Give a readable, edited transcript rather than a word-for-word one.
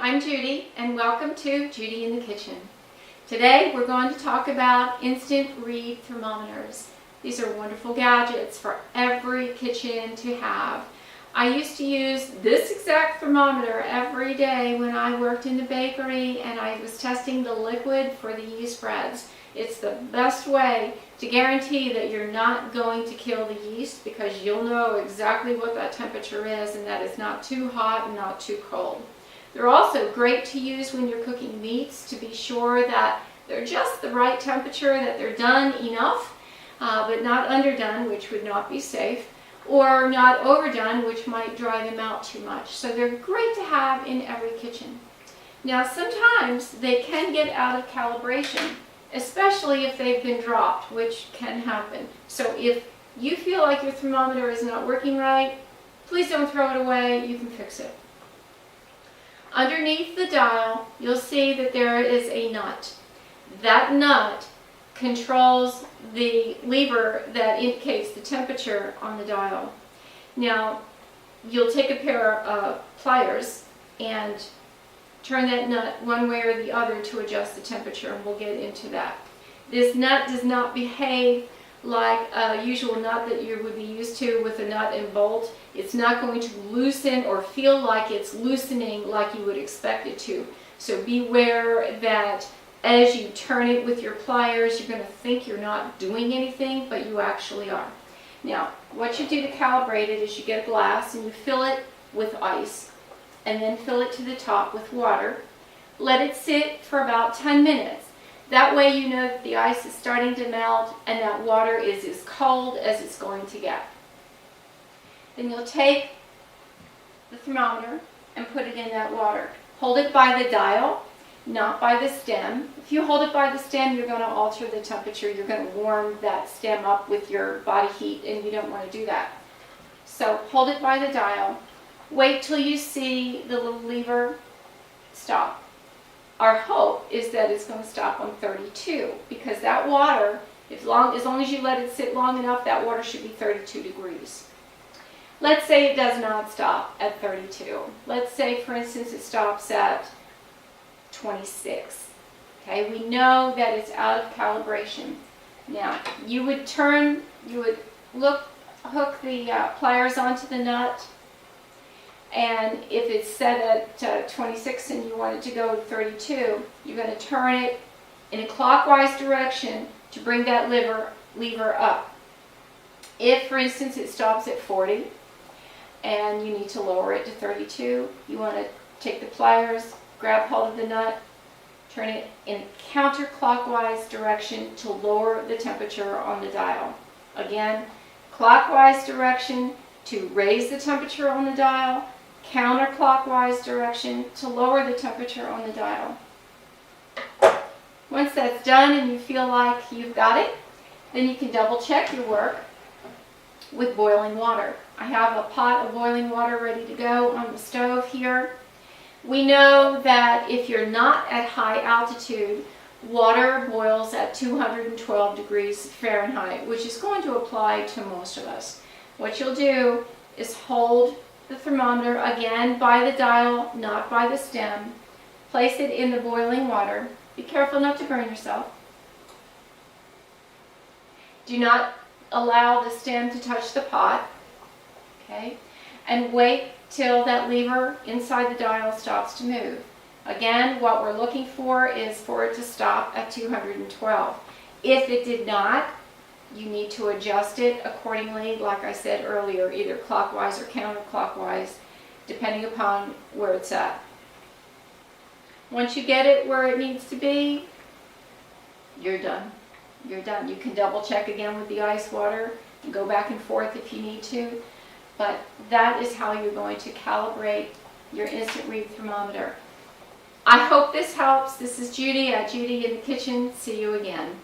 I'm Judy, and welcome to Judy in the Kitchen. Today we're going to talk about instant read thermometers. These are wonderful gadgets for every kitchen to have. I used to use this exact thermometer every day when I worked in the bakery and I was testing the liquid for the yeast breads. It's the best way to guarantee that you're not going to kill the yeast because you'll know exactly what that temperature is and that it's not too hot and not too cold. They're also great to use when you're cooking meats to be sure that they're just the right temperature, that they're done enough, but not underdone, which would not be safe, or not overdone, which might dry them out too much. So they're great to have in every kitchen. Now sometimes they can get out of calibration, especially if they've been dropped, which can happen. So if you feel like your thermometer is not working right, please don't throw it away, you can fix it. Underneath the dial, you'll see that there is a nut. That nut controls the lever that indicates the temperature on the dial. Now, you'll take a pair of pliers and turn that nut one way or the other to adjust the temperature, and we'll get into that. This nut does not behave like a usual nut that you would be used to with a nut and bolt. It's not going to loosen or feel like it's loosening like you would expect it to. So beware that as you turn it with your pliers, you're going to think you're not doing anything, but you actually are. Now, what you do to calibrate it is you get a glass and you fill it with ice, and then fill it to the top with water. Let it sit for about 10 minutes. That way you know that the ice is starting to melt and that water is as cold as it's going to get. Then you'll take the thermometer and put it in that water. Hold it by the dial, not by the stem. If you hold it by the stem, you're going to alter the temperature. You're going to warm that stem up with your body heat, and you don't want to do that. So hold it by the dial. Wait till you see the little lever stop. Our hope is that it's going to stop on 32, because that water, as long as you let it sit long enough, that water should be 32 degrees. Let's say it does not stop at 32. Let's say, for instance, it stops at 26. Okay, we know that it's out of calibration. Now, you would hook the pliers onto the nut, and if it's set at 26 and you want it to go to 32, you're going to turn it in a clockwise direction to bring that lever up. If, for instance, it stops at 40 and you need to lower it to 32, you want to take the pliers, grab hold of the nut, turn it in a counterclockwise direction to lower the temperature on the dial. Again, clockwise direction to raise the temperature on the dial, counterclockwise direction to lower the temperature on the dial. Once that's done and you feel like you've got it, then you can double check your work with boiling water. I have a pot of boiling water ready to go on the stove here. We know that if you're not at high altitude, water boils at 212 degrees Fahrenheit, which is going to apply to most of us. What you'll do is hold the thermometer again by the dial, not by the stem. Place it in the boiling water. Be careful not to burn yourself. Do not allow the stem to touch the pot. Okay? And wait till that lever inside the dial stops to move. Again, what we're looking for is for it to stop at 212. If it did not, you need to adjust it accordingly, like I said earlier, either clockwise or counterclockwise, depending upon where it's at. Once you get it where it needs to be, you're done. You're done. You can double check again with the ice water and go back and forth if you need to, but that is how you're going to calibrate your instant read thermometer. I hope this helps. This is Judy at Judy in the Kitchen. See you again.